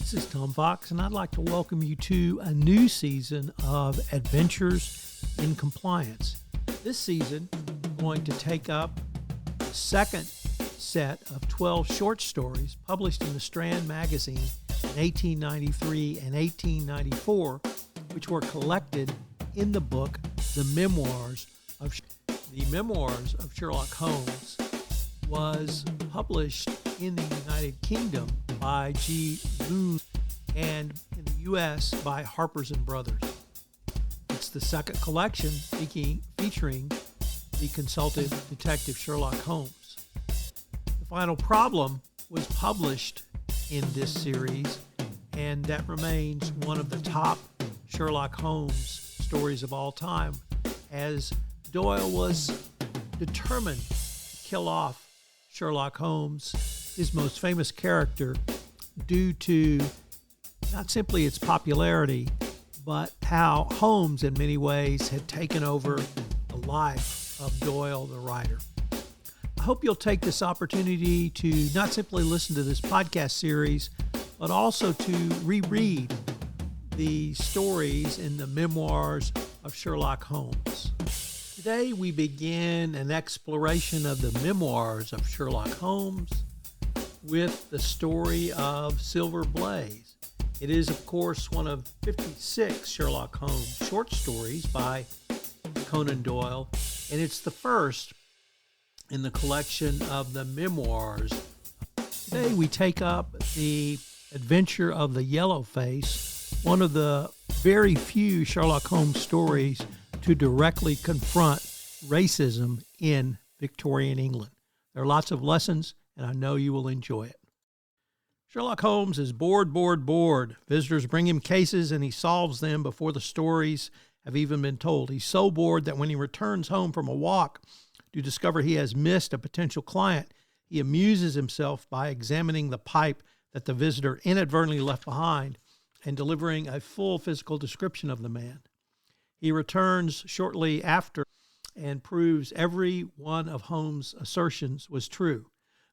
This is Tom Fox, and I'd like to welcome you to a new season of Adventures in Compliance. This season, I'm going to take up the second set of 12 short stories published in the Strand magazine in 1893 and 1894, which were collected in the book The Memoirs of Sherlock Holmes was published in the United Kingdom by G. Loon and in the U.S. by Harper's and Brothers. It's the second collection featuring the consulted detective Sherlock Holmes. The Final Problem was published in this series, and that remains one of the top Sherlock Holmes stories of all time, as Doyle was determined to kill off Sherlock Holmes, his most famous character, due to not simply its popularity, but how Holmes in many ways had taken over the life of Doyle the writer. I hope you'll take this opportunity to not simply listen to this podcast series, but also to reread the stories in the Memoirs of Sherlock Holmes. Today we begin an exploration of the Memoirs of Sherlock Holmes with the story of Silver Blaze. It is, of course, one of 56 Sherlock Holmes short stories by Conan Doyle, and it's the first in the collection of the Memoirs. Today we take up the adventure of the Yellowface, one of the very few Sherlock Holmes stories to directly confront racism in Victorian England. There are lots of lessons, and I know you will enjoy it. Sherlock Holmes is bored. Visitors bring him cases, and he solves them before the stories have even been told. He's so bored that when he returns home from a walk to discover he has missed a potential client, he amuses himself by examining the pipe that the visitor inadvertently left behind and delivering a full physical description of the man. He returns shortly after and proves every one of Holmes' assertions was true.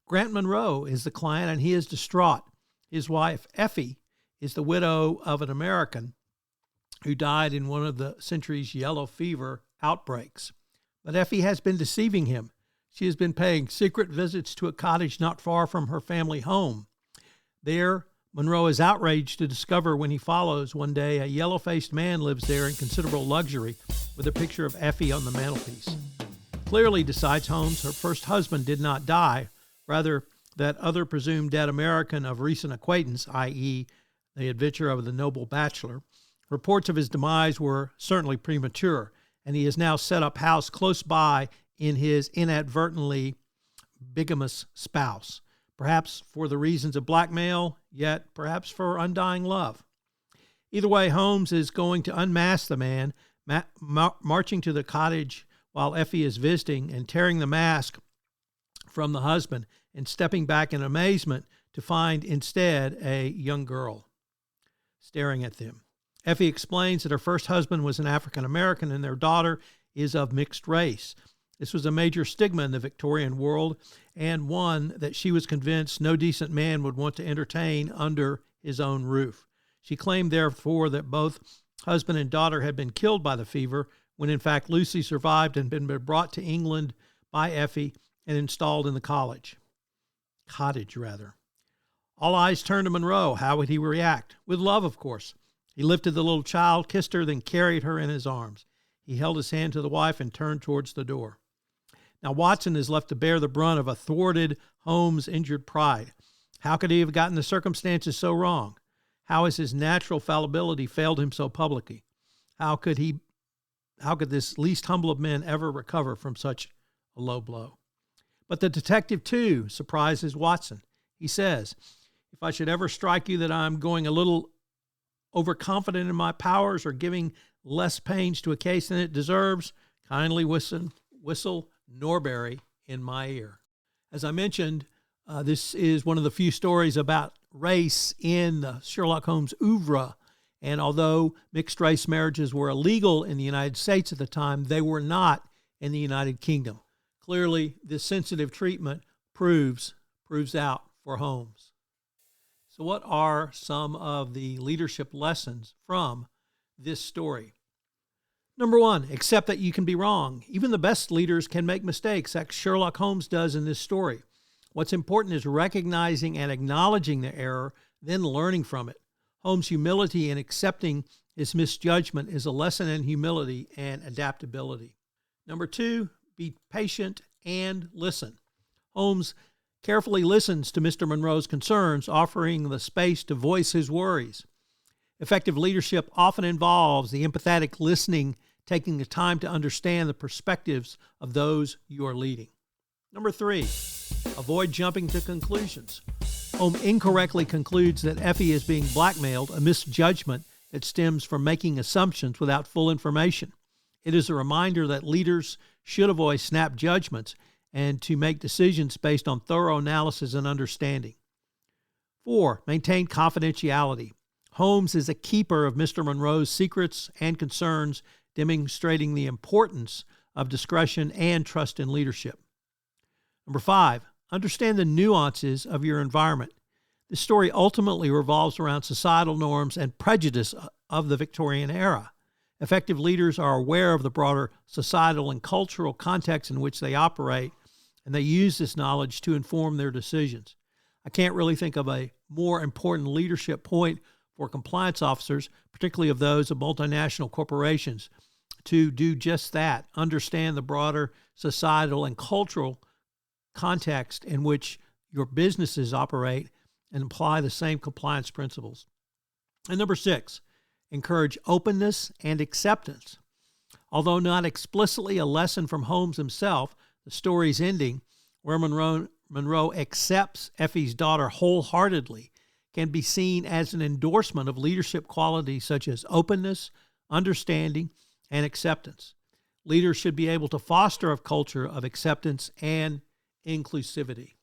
Grant Monroe is the client, and he is distraught. His wife, Effie, is the widow of an American who died in one of the century's yellow fever outbreaks. But Effie has been deceiving him. She has been paying secret visits to a cottage not far from her family home. There, Monroe is outraged to discover when he follows one day a yellow-faced man lives there in considerable luxury with a picture of Effie on the mantelpiece. Clearly, decides Holmes, her first husband did not die, rather that other presumed dead American of recent acquaintance, i.e. the adventure of the noble bachelor. Reports of his demise were certainly premature, and he has now set up house close by in his inadvertently bigamous spouse. Perhaps for the reasons of blackmail, yet perhaps for undying love. Either way, Holmes is going to unmask the man, marching to the cottage while Effie is visiting and tearing the mask from the husband and stepping back in amazement to find instead a young girl staring at them. Effie explains that her first husband was an African American and their daughter is of mixed race. This was a major stigma in the Victorian world, and one that she was convinced no decent man would want to entertain under his own roof. She claimed, therefore, that both husband and daughter had been killed by the fever, when in fact Lucy survived and had been brought to England by Effie and installed in the cottage. All eyes turned to Monroe. How would he react? With love, of course. He lifted the little child, kissed her, then carried her in his arms. He held his hand to the wife and turned towards the door. Now Watson is left to bear the brunt of a thwarted Holmes' injured pride. How could he have gotten the circumstances so wrong? How has his natural fallibility failed him so publicly? How could this least humble of men ever recover from such a low blow? But the detective, too, surprises Watson. He says, "If I should ever strike you that I'm going a little overconfident in my powers or giving less pains to a case than it deserves, kindly whistle Norbury in my ear." As I mentioned, this is one of the few stories about race in the Sherlock Holmes oeuvre. And although mixed race marriages were illegal in the United States at the time, they were not in the United Kingdom. Clearly, this sensitive treatment proves out for Holmes. So what are some of the leadership lessons from this story? Number one, accept that you can be wrong. Even the best leaders can make mistakes, like Sherlock Holmes does in this story. What's important is recognizing and acknowledging the error, then learning from it. Holmes' humility in accepting his misjudgment is a lesson in humility and adaptability. Number two, be patient and listen. Holmes carefully listens to Mr. Monroe's concerns, offering the space to voice his worries. Effective leadership often involves the empathetic listening, taking the time to understand the perspectives of those you are leading. Number three, avoid jumping to conclusions. Holmes incorrectly concludes that Effie is being blackmailed, a misjudgment that stems from making assumptions without full information. It is a reminder that leaders should avoid snap judgments and to make decisions based on thorough analysis and understanding. 4, maintain confidentiality. Holmes is a keeper of Mr. Monroe's secrets and concerns, demonstrating the importance of discretion and trust in leadership. Number 5, understand the nuances of your environment. This story ultimately revolves around societal norms and prejudice of the Victorian era. Effective leaders are aware of the broader societal and cultural context in which they operate, and they use this knowledge to inform their decisions. I can't really think of a more important leadership point for compliance officers, particularly of those of multinational corporations, to do just that, understand the broader societal and cultural context in which your businesses operate and apply the same compliance principles. And number 6, encourage openness and acceptance. Although not explicitly a lesson from Holmes himself, the story's ending, where Monroe accepts Effie's daughter wholeheartedly, can be seen as an endorsement of leadership qualities such as openness, understanding, and acceptance. Leaders should be able to foster a culture of acceptance and inclusivity.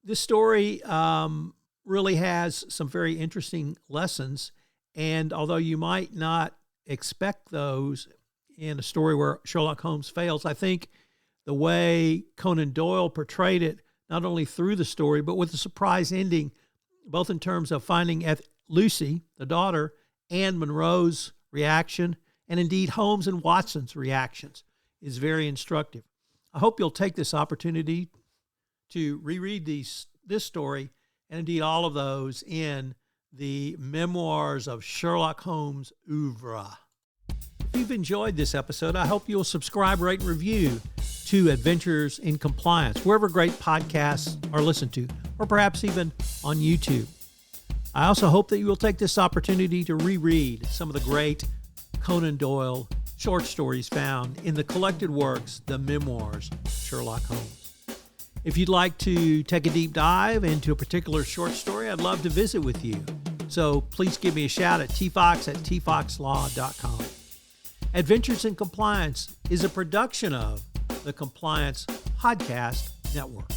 This story really has some very interesting lessons, and although you might not expect those in a story where Sherlock Holmes fails, I think the way Conan Doyle portrayed it, not only through the story, but with a surprise ending, both in terms of finding Lucy, the daughter, and Monroe's reaction, and indeed Holmes and Watson's reactions, is very instructive. I hope you'll take this opportunity to reread this story, and indeed all of those in the Memoirs of Sherlock Holmes oeuvre. If you've enjoyed this episode, I hope you'll subscribe, rate, and review to Adventures in Compliance, wherever great podcasts are listened to, or perhaps even on YouTube. I also hope that you will take this opportunity to reread some of the great Conan Doyle short stories found in the collected works, the Memoirs of Sherlock Holmes. If you'd like to take a deep dive into a particular short story, I'd love to visit with you. So please give me a shout at tfox@tfoxlaw.com. Adventures in Compliance is a production of the Compliance Podcast Network.